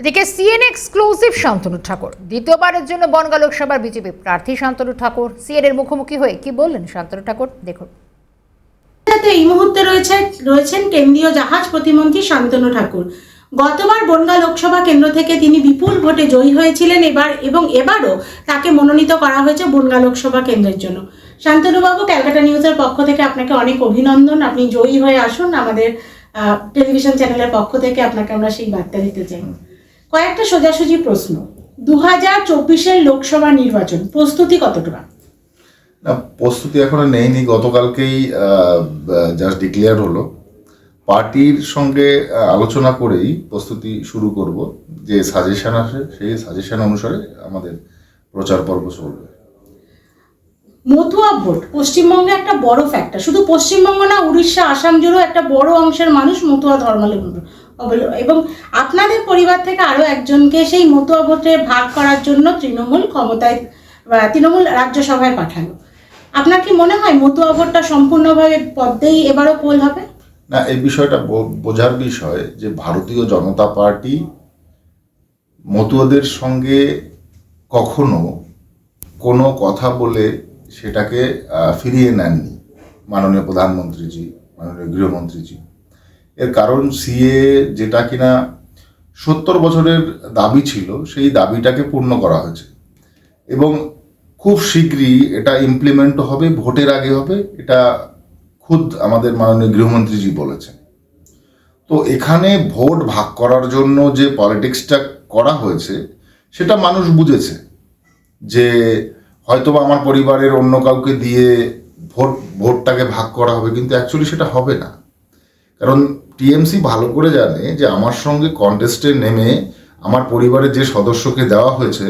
এদিকে CN exclusive Shantanu Thakur দ্বিতীয়বারের জন্য বনগাঁ লোকসভার বিজেপি প্রার্থী শান্তনু ঠাকুর সিএন এর মুখোমুখি হয়ে কি বললেন শান্তনু ঠাকুর দেখুন। এই মুহূর্তে রয়েছেন কেন্দ্রীয় জাহাজ প্রতিমন্ত্রী শান্তনু ঠাকুর। গতবার বনগাঁ লোকসভা কেন্দ্র থেকে তিনি বিপুল ভোটে জয়ী হয়েছিলেন এবারও তাকে মনোনীত করা হয়েছে বনগাঁ লোকসভা কেন্দ্রের জন্য। শান্তনুবাবু, ক্যালকাটা নিউজের পক্ষ থেকে আপনাকে অনেক অভিনন্দন। আপনি জয়ী হয়ে আসুন। আমাদের টেলিভিশন চ্যানেলের পক্ষ থেকে আপনাকে আমরা সেই বার্তা দিতে চাই। কয়েকটা সোজাসুজি প্রশ্ন। 2024-এর লোকসভা নির্বাচন প্রস্তুতি কতটা? না, প্রস্তুতি এখনো নেইনি। গতকালকেই জাস্ট ডিক্লেয়ার হলো। পার্টির সঙ্গে আলোচনা করেই প্রস্তুতি শুরু করব। যে সাজেশন আসে সেই সাজেশন অনুসারে আমাদের প্রচার পর্ব চলবে। মতুয়া ভোট পশ্চিমবঙ্গে একটা বড় ফ্যাক্টর। শুধু পশ্চিমবঙ্গ না, উড়িষ্যা, আসাম জুড়েও একটা বড় অংশের মানুষ মতুয়া ধর্মাবলম্বী এবং আপনাদের পরিবার থেকে আরো একজনকে সেই মতুয়া ভোটে ভাগ করার জন্য তৃণমূল রাজ্যসভায় পাঠালো। আপনার কি মনে হয় মতুয়া ভোটটা সম্পূর্ণভাবে পদ্মেই এবারও পোল হবে? না, এই বিষয়টা বোঝার বিষয় যে ভারতীয় জনতা পার্টি মতুয়াদের সঙ্গে কখনো কোনো কথা বলে সেটাকে ফিরিয়ে নেননি মাননীয় প্রধানমন্ত্রীজি, মাননীয় গৃহমন্ত্রীজি। এর কারণ সিএ যেটা কিনা 70 বছরের দাবি ছিল, সেই দাবিটাকে পূর্ণ করা হয়েছে এবং খুব শীঘ্রই এটা ইমপ্লিমেন্ট হবে, ভোটের আগে হবে, এটা খুদ আমাদের মাননীয় গৃহমন্ত্রীজি বলেছেন। তো এখানে ভোট ভাগ করার জন্য যে পলিটিক্সটা করা হয়েছে সেটা মানুষ বুঝেছে যে হয়তোবা আমার পরিবারের অন্য কাউকে দিয়ে ভোটটাকে ভাগ করা হবে, কিন্তু অ্যাকচুয়ালি সেটা হবে না। কারণ টিএমসি ভালো করে জানে যে আমার সঙ্গে কন্টেস্টে নেমে আমার পরিবারের যে সদস্যকে দেওয়া হয়েছে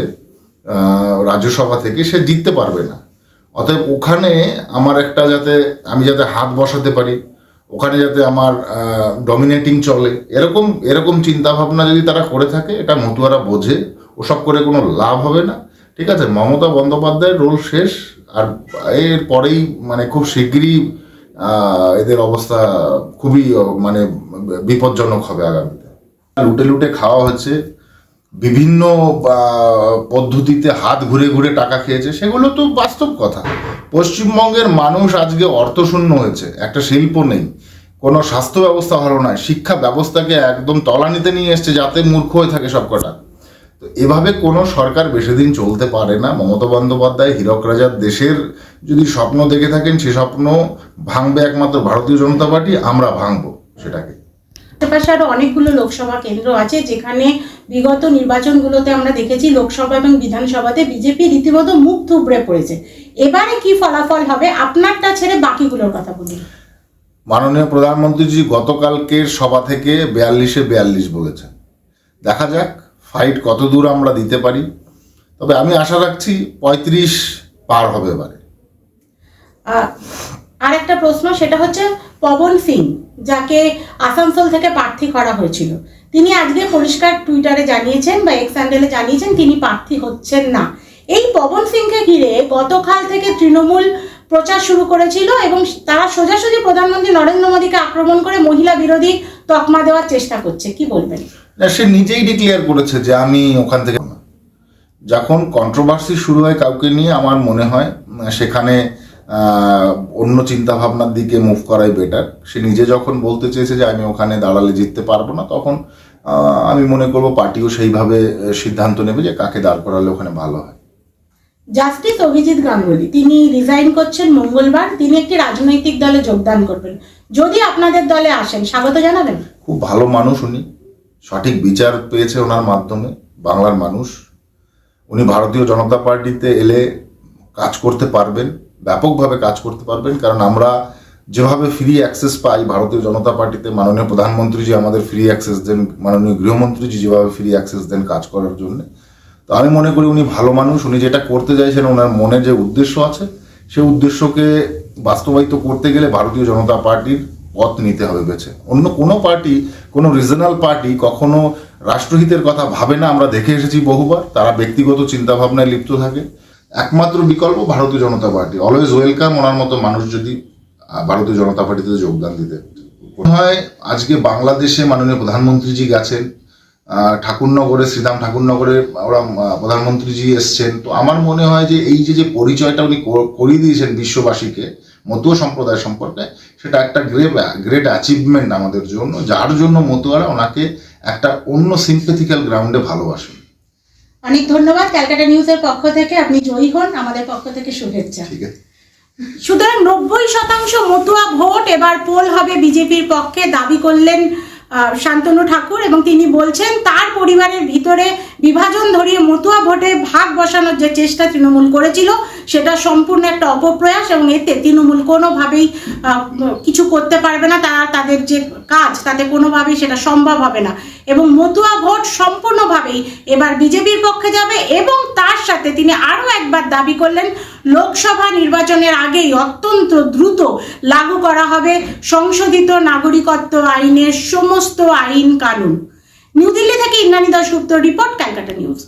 রাজ্যসভা থেকে, সে জিততে পারবে না। অতএব ওখানে আমার আমি যাতে হাত বসাতে পারি, ওখানে যাতে আমার ডমিনেটিং চলে, এরকম চিন্তাভাবনা যদি তারা করে থাকে, এটা মতুয়ারা বোঝে। ওসব করে কোনো লাভ হবে না। ঠিক আছে, মমতা বন্দ্যোপাধ্যায়ের রোল শেষ, আর এর পরেই খুব শিগগিরই এদের অবস্থা খুবই বিপজ্জনক হবে আগামীতে। লুটে লুটে খাওয়া হচ্ছে, বিভিন্ন পদ্ধতিতে হাত ঘুরে ঘুরে টাকা খেয়েছে, সেগুলো তো বাস্তব কথা। পশ্চিমবঙ্গের মানুষ আজকে অর্থশূন্য হয়েছে, একটা শিল্প নেই, কোনো স্বাস্থ্য ব্যবস্থা ভালো নয়, শিক্ষা ব্যবস্থাকে একদম তলানিতে নিয়ে এসছে যাতে মূর্খ হয়ে থাকে সবকটা। তো এভাবে কোনো সরকার বেশি দিন চলতে পারে না। মমতা বন্দ্যোপাধ্যায় হীরক রাজার দেশের যদি স্বপ্ন দেখে থাকেন, সে স্বপ্ন ভাঙবে একমাত্র ভারতীয় জনতা পার্টি। আমরা ভাঙবো সেটাকে। আশেপাশে আরো অনেকগুলো লোকসভা কেন্দ্র আছে যেখানে বিগত নির্বাচনগুলোতে আমরা দেখেছি লোকসভা এবং বিধানসভাতে বিজেপি রীতিমতো মুখ থুবড়ে পড়েছে। এবারে কি ফলাফল হবে? আপনারটা ছেড়ে বাকিগুলোর কথা বলুন। মাননীয় প্রধানমন্ত্রীজি গতকালকের সভা থেকে 42-এ 42 বলেছেন। দেখা যাক ফাইট কত দূর আমরা দিতে পারি। তবে আমি আশা রাখছি 35 পার হবে এবারে। আর একটা প্রশ্ন, সেটা হচ্ছে পবন সিং, যাকে আসানসোল থেকে প্রার্থী করা হয়েছিল, তিনি আজকে পরিষ্কার টুইটারে জানিয়েছেন বা এক্স হ্যান্ডেলে জানিয়েছেন তিনি প্রার্থী হচ্ছেন না। এই পবন সিংকে ঘিরে গতকাল থেকে তৃণমূল প্রচার শুরু করেছিল এবং তারা সোজাসুজি প্রধানমন্ত্রী নরেন্দ্র মোদীকে আক্রমণ করে মহিলা বিরোধী তকমা দেওয়ার চেষ্টা করছে। কি বলবেন? সে নিজেই ডিক্লেয়ার করেছে যে আমি ওখান থেকে। যখন কন্ট্রোভার্সি শুরু হয় কাউকে নিয়ে, আমার মনে হয় সেখানে অন্য চিন্তা ভাবনার দিকে মুভ করাই বেটার। সে নিজে যখন বলতে চেয়েছে যে আমি ওখানে দাঁড়ালে জিততে পারবো না, তখন আমি মনে করবো পার্টিও সেইভাবে সিদ্ধান্ত নেবে যে কাকে দাঁড় করালে ওখানে ভালো হয়। জাস্টিস অভিজিৎ গাঙ্গুলি, তিনি রিজাইন করছেন মঙ্গলবার। তিনি একটি রাজনৈতিক দলে যোগদান করবেন। যদি আপনাদের দলে আসেন, স্বাগত জানাবেন? খুব ভালো মানুষ উনি, সঠিক বিচার পেয়েছে ওনার মাধ্যমে বাংলার মানুষ। উনি ভারতীয় জনতা পার্টিতে এলে কাজ করতে পারবেন, ব্যাপকভাবে কাজ করতে পারবেন। কারণ আমরা যেভাবে ফ্রি অ্যাক্সেস পাই ভারতীয় জনতা পার্টিতে, মাননীয় প্রধানমন্ত্রীজি আমাদের ফ্রি অ্যাক্সেস দেন, মাননীয় গৃহমন্ত্রীজি যেভাবে ফ্রি অ্যাক্সেস দেন কাজ করার জন্য। তো আমি মনে করি উনি ভালো মানুষ। উনি যেটা করতে চাইছেন, ওনার মনে যে উদ্দেশ্য আছে, সেই উদ্দেশ্যকে বাস্তবায়িত করতে গেলে ভারতীয় জনতা পার্টির পথ নিতে হবে বেছে। অন্য কোনো পার্টি, কোনো রিজনাল পার্টি কখনো রাষ্ট্রহিতের কথা ভাবে না, আমরা দেখে এসেছি বহুবার। তারা ব্যক্তিগত চিন্তাভাবনায় লিপ্ত থাকে। একমাত্র বিকল্প ভারতীয় জনতা পার্টি। অলওয়েজ ওয়েলকাম ওনার মতো মানুষ যদি ভারতীয় জনতা পার্টিতে যোগদান দিতে। মনে হয় আজকে বাংলাদেশে মাননীয় প্রধানমন্ত্রীজি গেছেন, ঠাকুরনগরে, শ্রীরাম ঠাকুরনগরে ওরা প্রধানমন্ত্রীজি এসছেন। তো আমার মনে হয় যে এই যে পরিচয়টা উনি করিয়ে দিয়েছেন বিশ্ববাসীকে মতুয়া সম্প্রদায় সম্পর্কে, সেটা একটা গ্রেট অ্যাচিভমেন্ট আমাদের জন্য, যার জন্য মতুয়ারা ওনাকে একটা অন্য সিম্পেথিক্যাল গ্রাউন্ডে ভালোবাসেন। অনেক ধন্যবাদ। ক্যালকাটা নিউজের পক্ষ থেকে আপনি জয়ী হন, আমাদের পক্ষ থেকে শুভেচ্ছা। ঠিক আছে। সুতরাং 90% মতুয়া ভোট এবার পোল হবে বিজেপির পক্ষে, দাবি করলেন শান্তনু ঠাকুর, এবং তিনি বলছেন তার পরিবারের ভিতরে বিভাজন ধরিয়ে মতুয়া ভোটে ভাগ বসানোর যে চেষ্টা তৃণমূল করেছিল সেটা সম্পূর্ণ একটা অপপ্রয়াস, এবং এতে তৃণমূল কোনোভাবেই কিছু করতে পারবে না। তাদের যে কাজ তাতে কোনোভাবেই সেটা সম্ভব হবে না, এবং মতুয়া ভোট সম্পূর্ণভাবেই এবার বিজেপির পক্ষে যাবে। এবং তার সাথে তিনি আরও একবার দাবি করলেন লোকসভা নির্বাচনের আগেই অত্যন্ত দ্রুত লাগু করা হবে সংশোধিত নাগরিকত্ব আইনের সমস্ত আইন কানুন। নিউ দিল্লি থেকে ইন্দ্রাণী দাশগুপ্ত রিপোর্ট, ক্যালকাটা নিউজ।